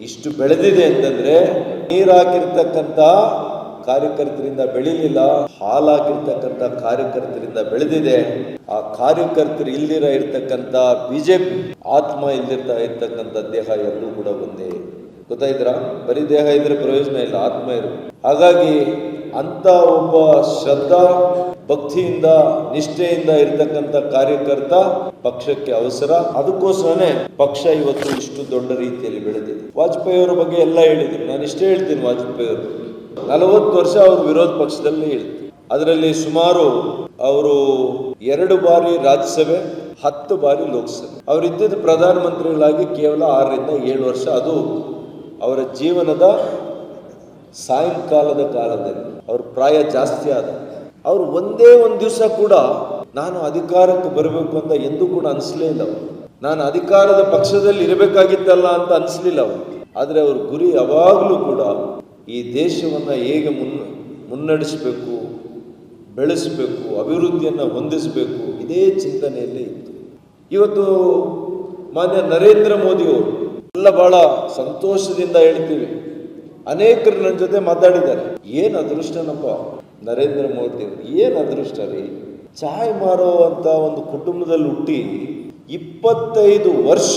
ಇಷ್ಟು ಬೆಳೆದಿದೆ ಅಂತಂದ್ರೆ ನೀರು ಹಾಕಿರ್ತಕ್ಕಂಥ ಕಾರ್ಯಕರ್ತರಿಂದ ಬೆಳಿಲಿಲ್ಲ, ಹಾಲು ಹಾಕಿರ್ತಕ್ಕಂಥ ಕಾರ್ಯಕರ್ತರಿಂದ ಬೆಳೆದಿದೆ. ಆ ಕಾರ್ಯಕರ್ತರು ಇಲ್ದಿರ ಇರ್ತಕ್ಕಂಥ ಬಿಜೆಪಿ ಆತ್ಮ ಇಲ್ದಿರ್ತಾ ಇರ್ತಕ್ಕಂಥ ದೇಹ ಎಲ್ಲೂ ಕೂಡ ಒಂದೇ. ಗೊತ್ತಾಯ್ತರ? ಬರೀ ದೇಹ ಇದ್ರೆ ಪ್ರಯೋಜನ ಇಲ್ಲ, ಆತ್ಮ ಇರು. ಹಾಗಾಗಿ ಅಂತ ಒಬ್ಬ ಶ್ರದ್ಧಾ ಭಕ್ತಿಯಿಂದ ನಿಷ್ಠೆಯಿಂದ ಇರ್ತಕ್ಕಂಥ ಕಾರ್ಯಕರ್ತ ಪಕ್ಷಕ್ಕೆ ಅವಸರ. ಅದಕ್ಕೋಸ್ಕರನೇ ಪಕ್ಷ ಇವತ್ತು ಇಷ್ಟು ದೊಡ್ಡ ರೀತಿಯಲ್ಲಿ ಬೆಳೆದಿದೆ. ವಾಜಪೇಯಿ ಅವರ ಬಗ್ಗೆ ಎಲ್ಲ ಹೇಳಿದ್ರು, ನಾನು ಇಷ್ಟೇ ಹೇಳ್ತೀನಿ. ವಾಜಪೇಯಿ ಅವರು 40 ವರ್ಷ ಅವರು ವಿರೋಧ ಪಕ್ಷದಲ್ಲಿ ಇರ್ತಾರೆ. ಅದರಲ್ಲಿ ಸುಮಾರು ಅವರು 2 ಬಾರಿ ರಾಜ್ಯಸಭೆ, 10 ಬಾರಿ ಲೋಕಸಭೆ. ಅವರಿದ್ದ ಪ್ರಧಾನಮಂತ್ರಿಗಳಾಗಿ ಕೇವಲ 6 ರಿಂದ 7 ವರ್ಷ. ಅದು ಅವರ ಜೀವನದ ಸಾಯಂಕಾಲದ ಕಾಲದಲ್ಲಿ ಅವ್ರ ಪ್ರಾಯ ಜಾಸ್ತಿ ಆದ. ಅವರು ಒಂದೇ ಒಂದು ದಿವಸ ಕೂಡ ನಾನು ಅಧಿಕಾರಕ್ಕೆ ಬರಬೇಕು ಅಂತ ಎಂದೂ ಕೂಡ ಅನಿಸ್ಲೇ ಇಲ್ಲ. ನಾನು ಅಧಿಕಾರದ ಪಕ್ಷದಲ್ಲಿ ಇರಬೇಕಾಗಿತ್ತಲ್ಲ ಅಂತ ಅನಿಸ್ಲಿಲ್ಲ ಅವರು. ಆದರೆ ಅವ್ರ ಗುರಿ ಯಾವಾಗಲೂ ಕೂಡ ಈ ದೇಶವನ್ನು ಹೇಗೆ ಮುನ್ನಡೆಸಬೇಕು, ಬೆಳೆಸಬೇಕು, ಅಭಿವೃದ್ಧಿಯನ್ನು ಹೊಂದಿಸಬೇಕು, ಇದೇ ಚಿಂತನೆಯಲ್ಲೇ ಇತ್ತು. ಇವತ್ತು ಮಾನ್ಯ ನರೇಂದ್ರ ಮೋದಿಯವರು ಎಲ್ಲ ಬಹಳ ಸಂತೋಷದಿಂದ ಹೇಳ್ತೀವಿ. ಅನೇಕರು ನನ್ನ ಜೊತೆ ಮಾತಾಡಿದ್ದಾರೆ. ಏನು ಅದೃಷ್ಟನಪ್ಪ ನರೇಂದ್ರ ಮೋದಿ ಅವರು, ಏನು ಅದೃಷ್ಟ ರೀ. ಚಾಯ್ ಮಾರೋ ಅಂತ ಒಂದು ಕುಟುಂಬದಲ್ಲಿ ಹುಟ್ಟಿ 25 ವರ್ಷ,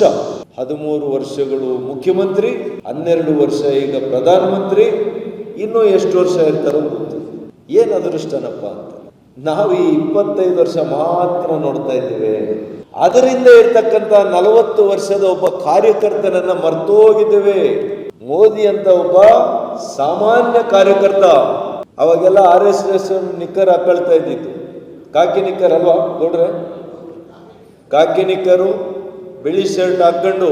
13 ವರ್ಷಗಳು ಮುಖ್ಯಮಂತ್ರಿ, 12 ವರ್ಷ ಈಗ ಪ್ರಧಾನಮಂತ್ರಿ, ಇನ್ನೂ ಎಷ್ಟು ವರ್ಷ ಇರ್ತಾರೋ ಗೊತ್ತಿಲ್ಲ. ಏನು ಅದೃಷ್ಟನಪ್ಪ ಅಂತ ನಾವು ಈ 25 ವರ್ಷ ಮಾತ್ರ ನೋಡ್ತಾ ಇದ್ದೇವೆ. ಅದರಿಂದ ಇರ್ತಕ್ಕಂಥ 40 ವರ್ಷದ ಒಬ್ಬ ಕಾರ್ಯಕರ್ತನನ್ನ ಮರ್ತೋಗಿದ್ದೇವೆ. ಮೋದಿ ಅಂತ ಒಬ್ಬ ಸಾಮಾನ್ಯ ಕಾರ್ಯಕರ್ತ. ಅವಾಗೆಲ್ಲ RSS ನಿಕ್ಕರ್ ಹಾಕೊಳ್ತಾ ಇದ್ದಿತ್ತು. ಕಾಕಿ ನಿಕ್ಕರ್ ಅಲ್ವಾ ನೋಡ್ರೆ, ಕಾಕಿ ನಿಕ್ಕರು, ಬಿಳಿ ಶರ್ಟ್ ಹಾಕೊಂಡು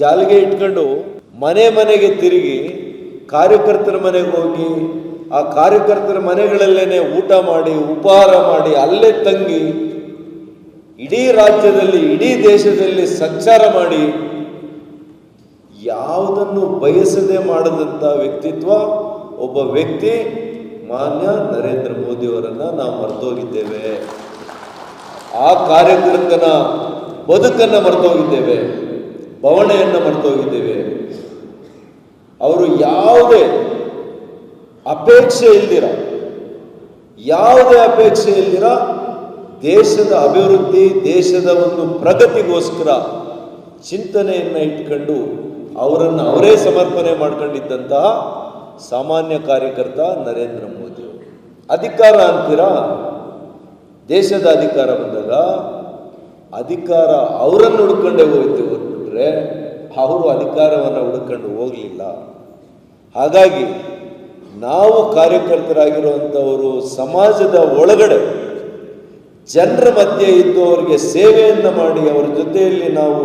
ಜಾಲಿಗೆ ಇಟ್ಕೊಂಡು ಮನೆ ಮನೆಗೆ ತಿರುಗಿ ಕಾರ್ಯಕರ್ತರ ಮನೆಗೆ ಹೋಗಿ ಆ ಕಾರ್ಯಕರ್ತರ ಮನೆಗಳಲ್ಲೇನೆ ಊಟ ಮಾಡಿ, ಉಪಹಾರ ಮಾಡಿ, ಅಲ್ಲೇ ತಂಗಿ ಇಡೀ ರಾಜ್ಯದಲ್ಲಿ, ಇಡೀ ದೇಶದಲ್ಲಿ ಸಂಚಾರ ಮಾಡಿ ಯಾವುದನ್ನು ಬಯಸದೆ ಮಾಡದಂತ ವ್ಯಕ್ತಿತ್ವ ಒಬ್ಬ ವ್ಯಕ್ತಿ ಮಾನ್ಯ ನರೇಂದ್ರ ಮೋದಿಯವರನ್ನ ನಾವು ಮರ್ತೋಗಿದ್ದೇವೆ. ಆ ಕಾರ್ಯಕರ್ತನ ಬದುಕನ್ನು ಮರ್ತೋಗಿದ್ದೇವೆ, ಬವಣೆಯನ್ನು ಮರ್ತೋಗಿದ್ದೇವೆ. ಅವರು ಯಾವುದೇ ಅಪೇಕ್ಷೆ ಇಲ್ದಿರ ದೇಶದ ಅಭಿವೃದ್ಧಿ, ದೇಶದ ಒಂದು ಪ್ರಗತಿಗೋಸ್ಕರ ಚಿಂತನೆಯನ್ನು ಇಟ್ಕೊಂಡು ಅವರನ್ನು ಅವರೇ ಸಮರ್ಪಣೆ ಮಾಡ್ಕೊಂಡಿದ್ದಂತಹ ಸಾಮಾನ್ಯ ಕಾರ್ಯಕರ್ತ ನರೇಂದ್ರ ಮೋದಿ ಅವರು. ಅಧಿಕಾರ ಅಂತೀರಾ, ದೇಶದ ಅಧಿಕಾರ ಬಂದಾಗ ಅಧಿಕಾರ ಅವರನ್ನು ಹುಡ್ಕೊಂಡೇ ಹೋಯ್ತು ಹೊರಟ್ರೆ ಅವರು ಅಧಿಕಾರವನ್ನು ಹುಡ್ಕೊಂಡು ಹೋಗಲಿಲ್ಲ. ಹಾಗಾಗಿ ನಾವು ಕಾರ್ಯಕರ್ತರಾಗಿರುವಂಥವರು ಸಮಾಜದ ಒಳಗಡೆ ಜನರ ಮಧ್ಯೆ ಇದ್ದು ಅವರಿಗೆ ಸೇವೆಯನ್ನು ಮಾಡಿ ಅವರ ಜೊತೆಯಲ್ಲಿ ನಾವು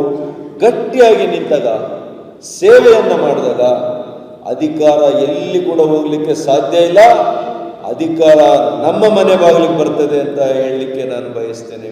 ಗಟ್ಟಿಯಾಗಿ ನಿಂತಾಗ, ಸೇವೆಯನ್ನು ಮಾಡಿದಾಗ ಅಧಿಕಾರ ಎಲ್ಲಿ ಕೂಡ ಹೋಗ್ಲಿಕ್ಕೆ ಸಾಧ್ಯ ಇಲ್ಲ. ಅಧಿಕಾರ ನಮ್ಮ ಮನೆ ಬಾಗಿಲಿಗೆ ಬರ್ತದೆ ಅಂತ ಹೇಳಲಿಕ್ಕೆ ನಾನು ಬಯಸ್ತೇನೆ.